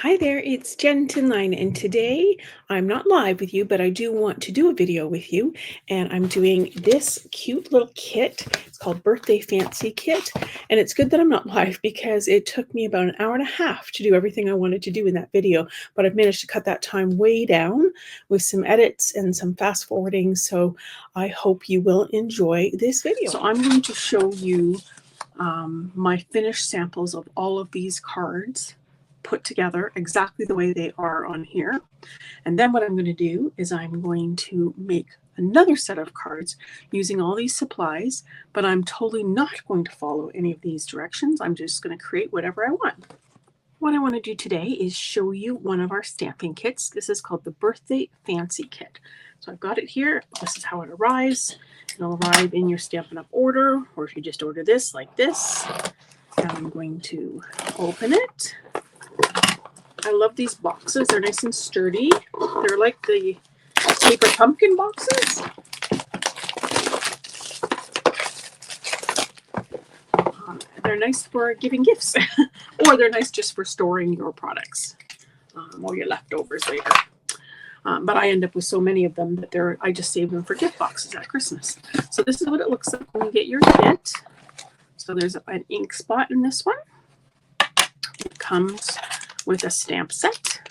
Hi there, it's Jenn Tinline, and today I'm not live with you, but I do want to do a video with you, and I'm doing this cute little kit. It's called Birthday Fancy Kit, and it's good that I'm not live because it took me about an hour and a half to do everything I wanted to do in that video, but I've managed to cut that time way down with some edits and some fast forwarding, so I hope you will enjoy this video. So I'm going to show you my finished samples of all of these cards put together exactly the way they are on here. And then what I'm going to do is I'm going to make another set of cards using all these supplies, but I'm totally not going to follow any of these directions. I'm just going to create whatever I want. What I want to do today is show you one of our stamping kits. This is called the Birthday Fancy Kit. So I've got it here. This is how it arrives. It'll arrive in your Stampin' Up! Order, or if you just order this like this. And I'm going to open it. I love these boxes. They're nice and sturdy. They're like the paper pumpkin boxes. They're nice for giving gifts, or they're nice just for storing your products or your leftovers later. But I end up with so many of them that I just save them for gift boxes at Christmas. So this is what it looks like when you get your kit. So there's an ink spot in this one. It comes with a stamp set.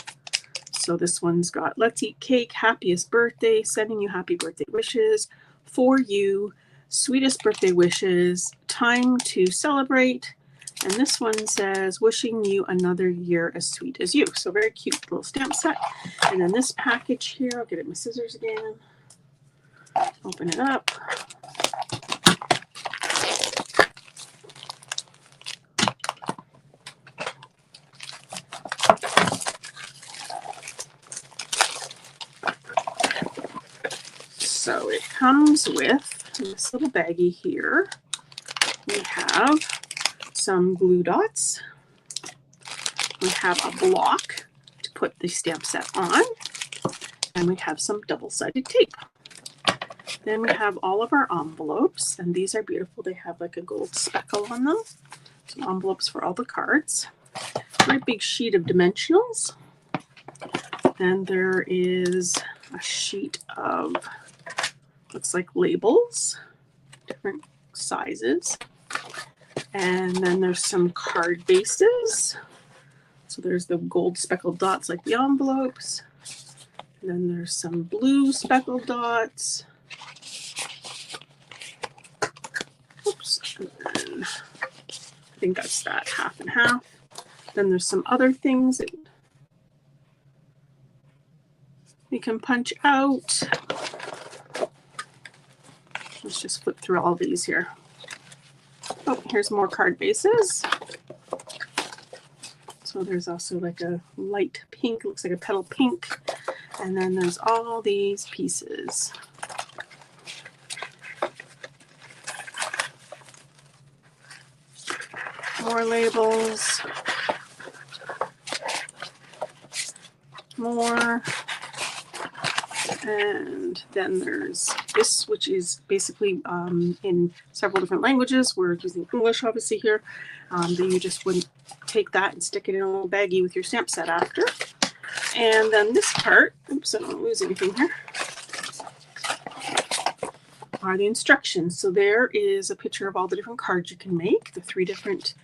So this one's got "Let's eat cake, happiest birthday, sending you happy birthday wishes, for you, sweetest birthday wishes, time to celebrate." And this one says, "Wishing you another year as sweet as you." So very cute little stamp set. And then this package here, I'll get it my scissors again. Open it up. So it comes with this little baggie here. We have some glue dots. We have a block to put the stamp set on. And we have some double-sided tape. Then we have all of our envelopes, and these are beautiful. They have like a gold speckle on them. Some envelopes for all the cards. Very big sheet of dimensionals. Then there is a sheet of, looks like labels, different sizes. And then there's some card bases. So there's the gold speckled dots like the envelopes. And then there's some blue speckled dots. Oops. And then I think that's that half and half. Then there's some other things that we can punch out. Let's just flip through all these here. Oh, here's more card bases. So there's also like a light pink, looks like a petal pink. And then there's all these pieces. More labels. More. And then there's this, which is basically in several different languages. We're using English obviously here. Then you just wouldn't take that and stick it in a little baggie with your stamp set after. And then this part, oops, I don't want to lose anything here, are the instructions. So there is a picture of all the different cards you can make, the 3 different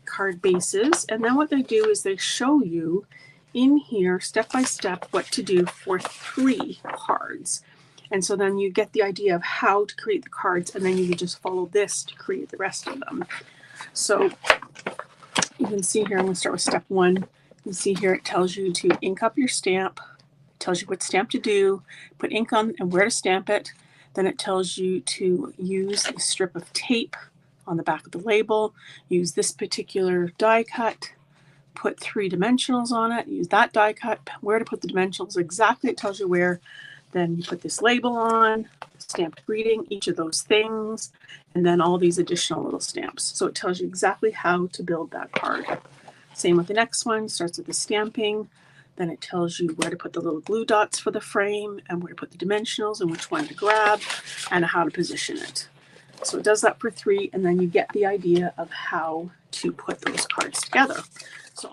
card bases. And then what they do is they show you in here step by step what to do for 3 cards. And so then you get the idea of how to create the cards, and then you can just follow this to create the rest of them. So you can see here, I'm going to start with step 1. You see here it tells you to ink up your stamp. It tells you what stamp to do, put ink on and where to stamp it. Then it tells you to use a strip of tape on the back of the label, use this particular die cut, put 3 dimensionals on it, use that die cut, where to put the dimensionals exactly, it tells you where. Then you put this label on, stamped greeting, each of those things, and then all these additional little stamps. So it tells you exactly how to build that card. Same with the next one, starts with the stamping, then it tells you where to put the little glue dots for the frame and where to put the dimensionals and which one to grab and how to position it. So it does that for 3, and then you get the idea of how to put those cards together. So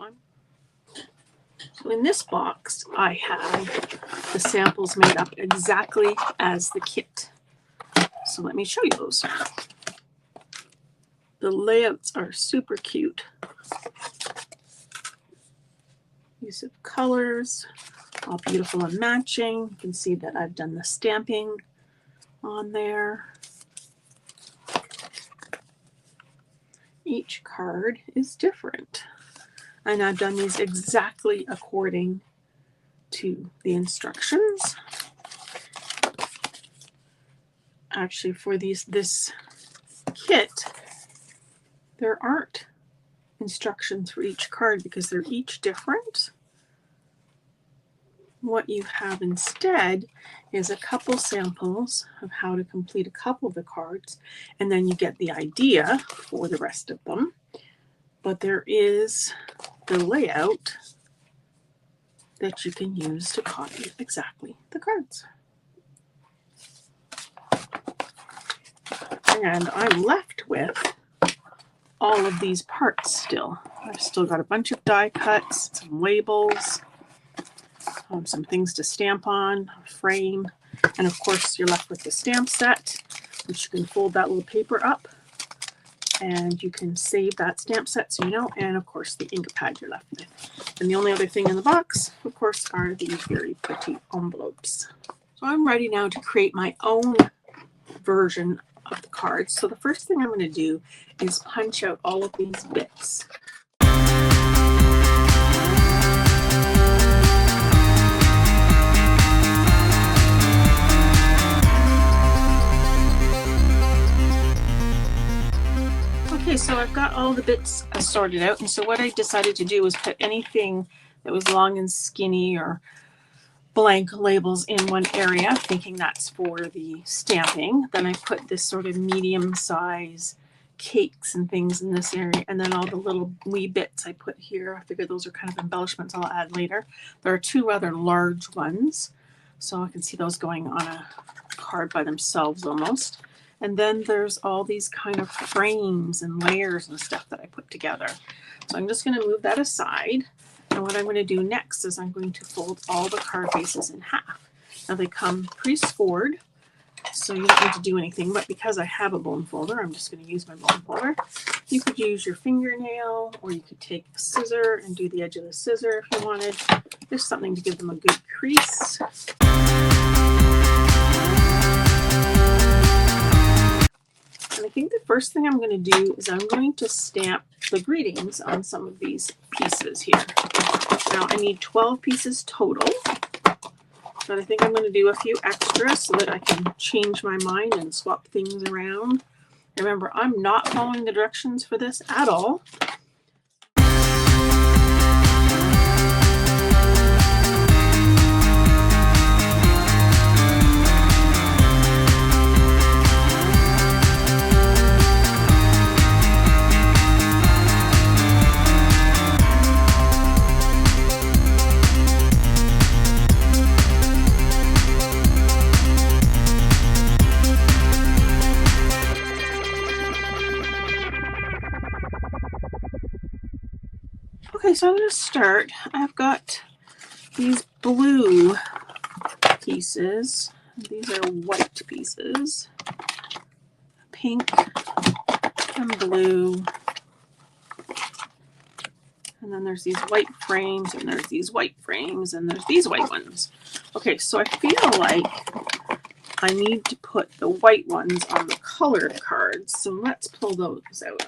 So in this box, I have the samples made up exactly as the kit. So let me show you those. The layouts are super cute. Use of colors, all beautiful and matching. You can see that I've done the stamping on there. Each card is different. And I've done these exactly according to the instructions. Actually, for this kit, there aren't instructions for each card because they're each different. What you have instead is a couple samples of how to complete a couple of the cards, and then you get the idea for the rest of them. But there is the layout that you can use to copy exactly the cards. And I'm left with all of these parts still. I've still got a bunch of die cuts, some labels, some things to stamp on, a frame, and of course you're left with the stamp set, which you can fold that little paper up and you can save that stamp set so you know, and of course the ink pad you're left with. And the only other thing in the box, of course, are these very pretty envelopes. So I'm ready now to create my own version of the cards. So the first thing I'm going to do is punch out all of these bits. Okay, so I've got all the bits sorted out, and so what I decided to do was put anything that was long and skinny or blank labels in one area, thinking that's for the stamping. Then I put this sort of medium size cakes and things in this area, and then all the little wee bits I put here. I figure those are kind of embellishments I'll add later. There are two rather large ones, so I can see those going on a card by themselves almost. And then there's all these kind of frames and layers and stuff that I put together. So I'm just going to move that aside. And what I'm going to do next is I'm going to fold all the card bases in half. Now they come pre-scored, so you don't need to do anything, but because I have a bone folder, I'm just going to use my bone folder. You could use your fingernail, or you could take a scissor and do the edge of the scissor if you wanted. Just something to give them a good crease. And I think the first thing I'm going to do is I'm going to stamp the greetings on some of these pieces here. Now I need 12 pieces total, but I think I'm going to do a few extras so that I can change my mind and swap things around. Remember, I'm not following the directions for this at all. Okay, so I'm going to start. I've got these blue pieces. These are white pieces. Pink and blue. And then there's these white frames, and there's these white frames, and there's these white ones. Okay, so I feel like I need to put the white ones on the colored cards. So let's pull those out.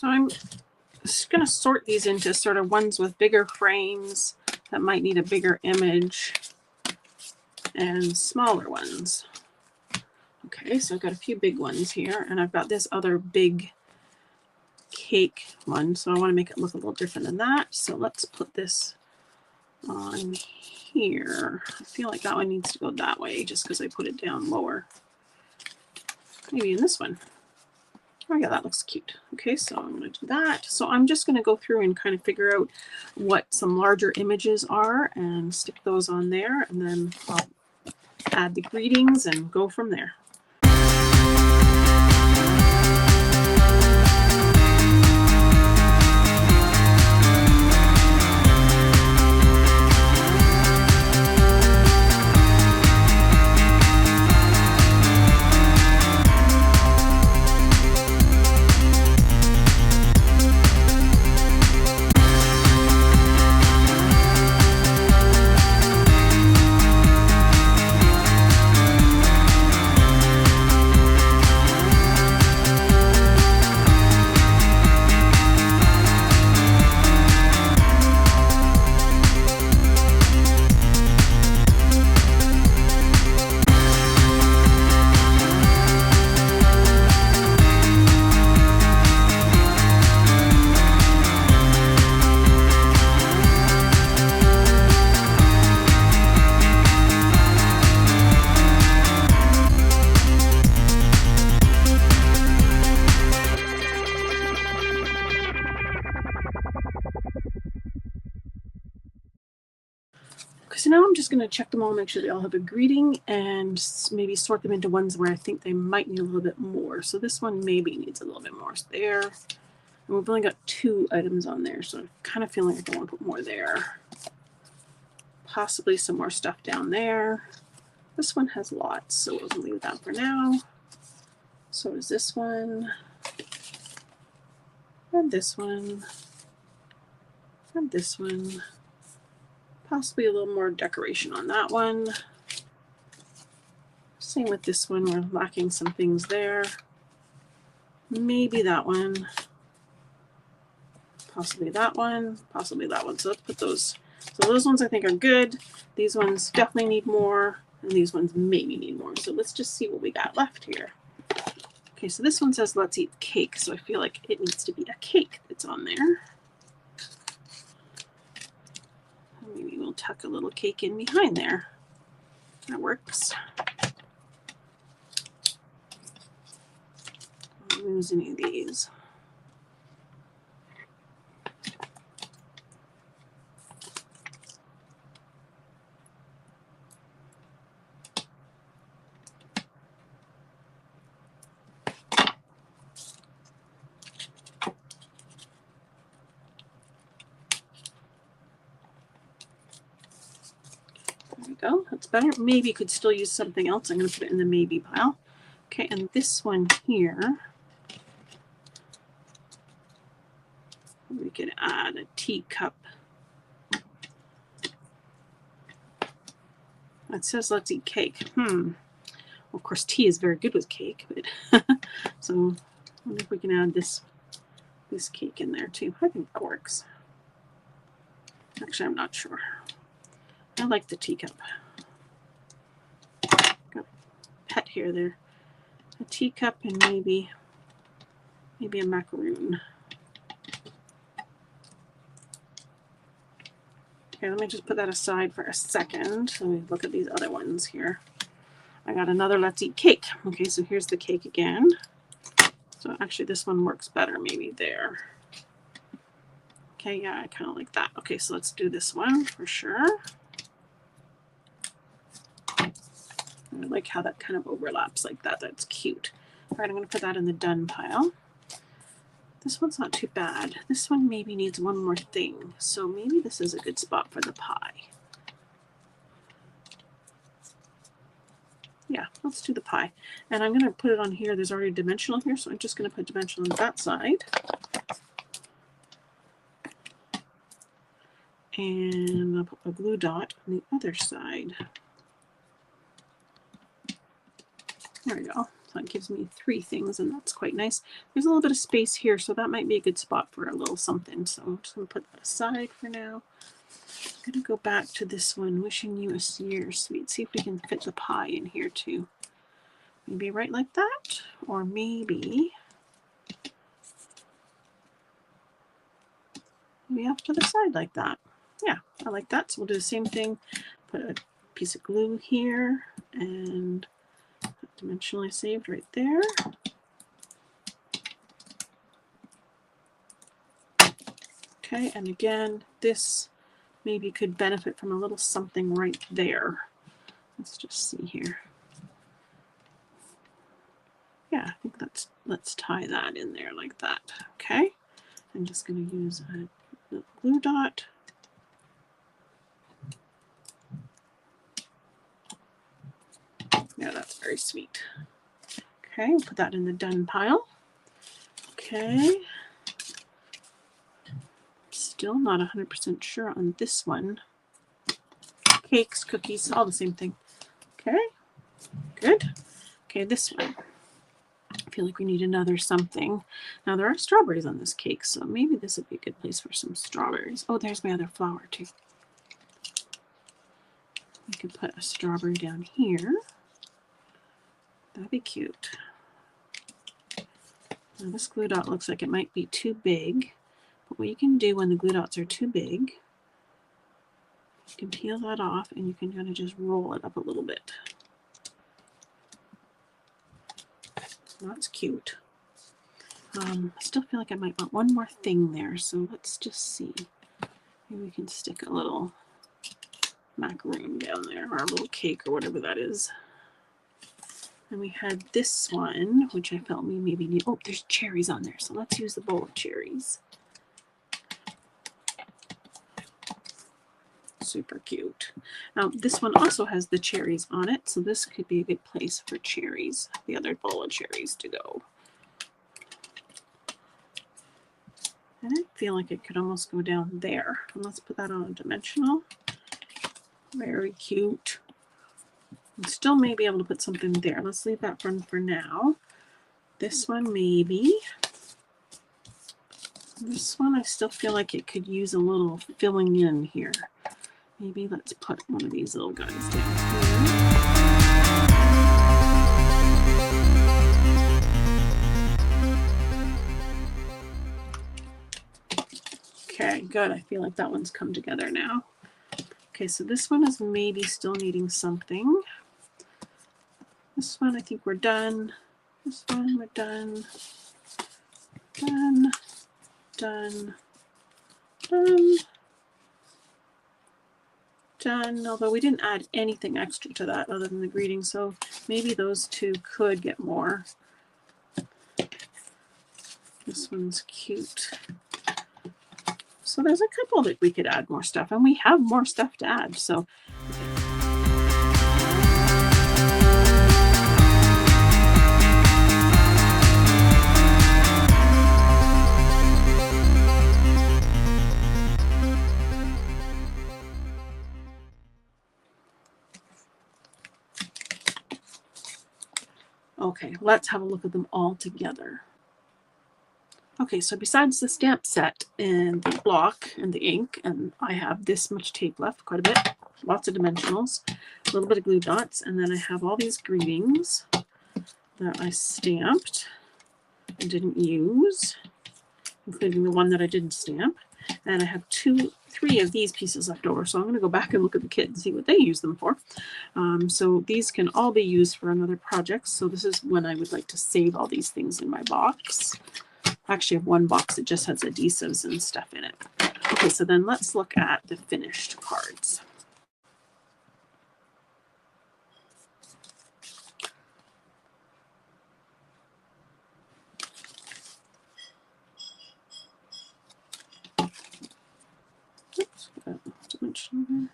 So I'm just going to sort these into sort of ones with bigger frames that might need a bigger image and smaller ones. Okay, so I've got a few big ones here, and I've got this other big cake one, so I want to make it look a little different than that. So let's put this on here. I feel like that one needs to go that way just because I put it down lower. Maybe in this one. Oh yeah, that looks cute. Okay, so I'm going to do that. So I'm just going to go through and kind of figure out what some larger images are and stick those on there, and then I'll add the greetings and go from there. So now I'm just going to check them all, make sure they all have a greeting, and maybe sort them into ones where I think they might need a little bit more. So this one maybe needs a little bit more there. And we've only got 2 items on there, so I kind of feel like I want to put more there. Possibly some more stuff down there. This one has lots, so we'll leave that for now. So is this one. And this one. And this one. Possibly a little more decoration on that one. Same with this one, we're lacking some things there. Maybe that one. Possibly that one. Possibly that one. So let's put those. So those ones I think are good. These ones definitely need more. And these ones maybe need more. So let's just see what we got left here. Okay, so this one says let's eat cake. So I feel like it needs to be a cake that's on there. Maybe we'll tuck a little cake in behind there. That works. Don't lose any of these. Go. That's better. Maybe could still use something else. I'm going to put it in the maybe pile. Okay, and this one here, we could add a teacup. It says let's eat cake. Well, of course, tea is very good with cake, but so I wonder if we can add this cake in there too. I think that works. Actually, I'm not sure. I like the teacup. Got a pet here there. A teacup and maybe a macaroon. Okay, let me just put that aside for a second. Let me look at these other ones here. I got another let's eat cake. Okay, so here's the cake again. So actually this one works better maybe there. Okay, yeah, I kind of like that. Okay, so let's do this one for sure. I like how that kind of overlaps like that. That's cute. All right, I'm going to put that in the done pile. This one's not too bad. This one maybe needs one more thing. So maybe this is a good spot for the pie. Yeah, let's do the pie. And I'm going to put it on here. There's already dimensional here, so I'm just going to put dimensional on that side. And I'll put a glue dot on the other side. There we go. So that gives me 3 things, and that's quite nice. There's a little bit of space here, so that might be a good spot for a little something. So I'm just going to put that aside for now. I'm going to go back to this one, wishing you a year sweet. See if we can fit the pie in here too. Maybe right like that, or maybe off to the side like that. Yeah, I like that. So we'll do the same thing. Put a piece of glue here and dimensionally saved right there. Okay, and again, this maybe could benefit from a little something right there. Let's just see here. Yeah, I think let's tie that in there like that. Okay, I'm just going to use a glue dot. Yeah, that's very sweet. Okay, we'll put that in the done pile. Okay. Still not 100% sure on this one. Cakes, cookies, all the same thing. Okay, good. Okay, this one. I feel like we need another something. Now there are strawberries on this cake, so maybe this would be a good place for some strawberries. Oh, there's my other flower too. We could put a strawberry down here. That'd be cute. Now this glue dot looks like it might be too big. But what you can do when the glue dots are too big, you can peel that off and you can kind of just roll it up a little bit. That's cute. I still feel like I might want one more thing there, so let's just see. Maybe we can stick a little macaroon down there, or a little cake, or whatever that is. And we had this one, which I felt we maybe need. Oh, there's cherries on there, so let's use the bowl of cherries. Super cute. Now this one also has the cherries on it, so this could be a good place for cherries, the other bowl of cherries to go. I didn't feel like it could almost go down there. And let's put that on a dimensional. Very cute. And still may be able to put something there. Let's leave that one for now. This one maybe. This one I still feel like it could use a little filling in here. Maybe let's put one of these little guys down here. Okay, good. I feel like that one's come together now. Okay, so this one is maybe still needing something. This one, I think we're done. This one, we're done. Done. Done. Done. Done. Although we didn't add anything extra to that other than the greeting, so maybe those two could get more. This one's cute. So there's a couple that we could add more stuff, and we have more stuff to add. So okay, let's have a look at them all together. Okay, so besides the stamp set and the block and the ink, and I have this much tape left, quite a bit, lots of dimensionals, a little bit of glue dots, and then I have all these greetings that I stamped and didn't use, including the one that I didn't stamp. And I have 3 of these pieces left over, so I'm going to go back and look at the kit and see what they use them for. So these can all be used for another project. So this is when I would like to save all these things in my box. I actually have one box that just has adhesives and stuff in it. Okay, so then let's look at the finished cards. Oops, dimensional there.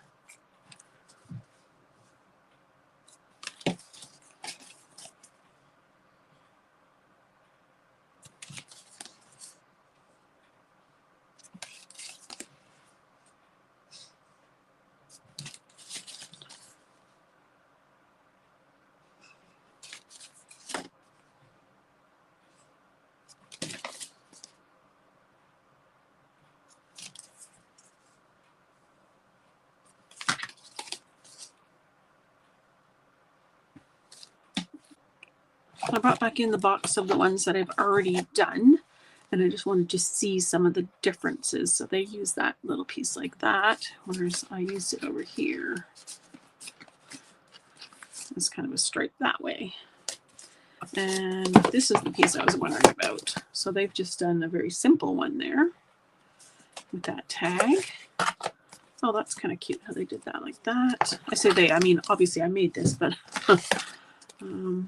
I brought back in the box of the ones that I've already done, and I just wanted to see some of the differences. So they use that little piece like that, whereas I used it over here. It's kind of a stripe that way. And this is the piece I was wondering about. So they've just done a very simple one there with that tag. Oh, that's kind of cute how they did that like that. I say they, I mean, obviously I made this, but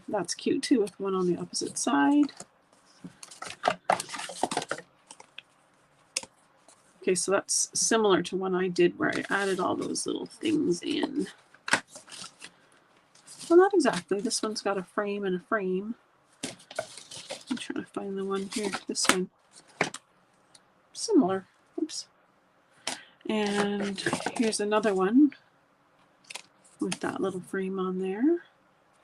that's cute too with one on the opposite side. Okay, so that's similar to one I did where I added all those little things in. Well, not exactly. This one's got a frame and a frame. I'm trying to find the one here. This one. Similar. Oops. And here's another one with that little frame on there.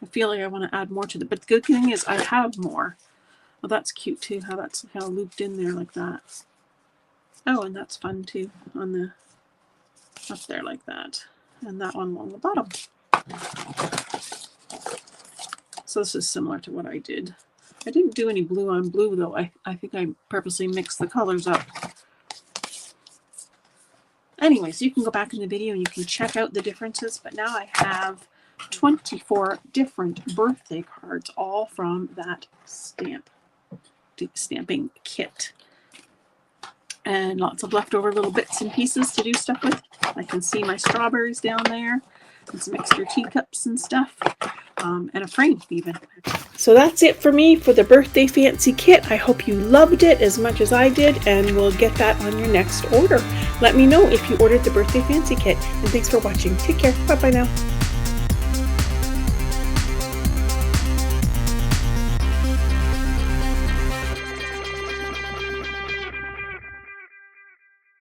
I feel like I want to add more to it, but the good thing is I have more. Well, that's cute too, how that's kind of looped in there like that. Oh, and that's fun too, on the up there like that. And that one along the bottom. So this is similar to what I did. I didn't do any blue on blue though. I think I purposely mixed the colors up. Anyways, you can go back in the video and you can check out the differences, but now I have 24 different birthday cards, all from that stamping kit. And lots of leftover little bits and pieces to do stuff with. I can see my strawberries down there, and some extra teacups and stuff, and a frame even. So that's it for me for the Birthday Fancy Kit. I hope you loved it as much as I did, and we'll get that on your next order. Let me know if you ordered the Birthday Fancy Kit, and thanks for watching. Take care. Bye-bye now.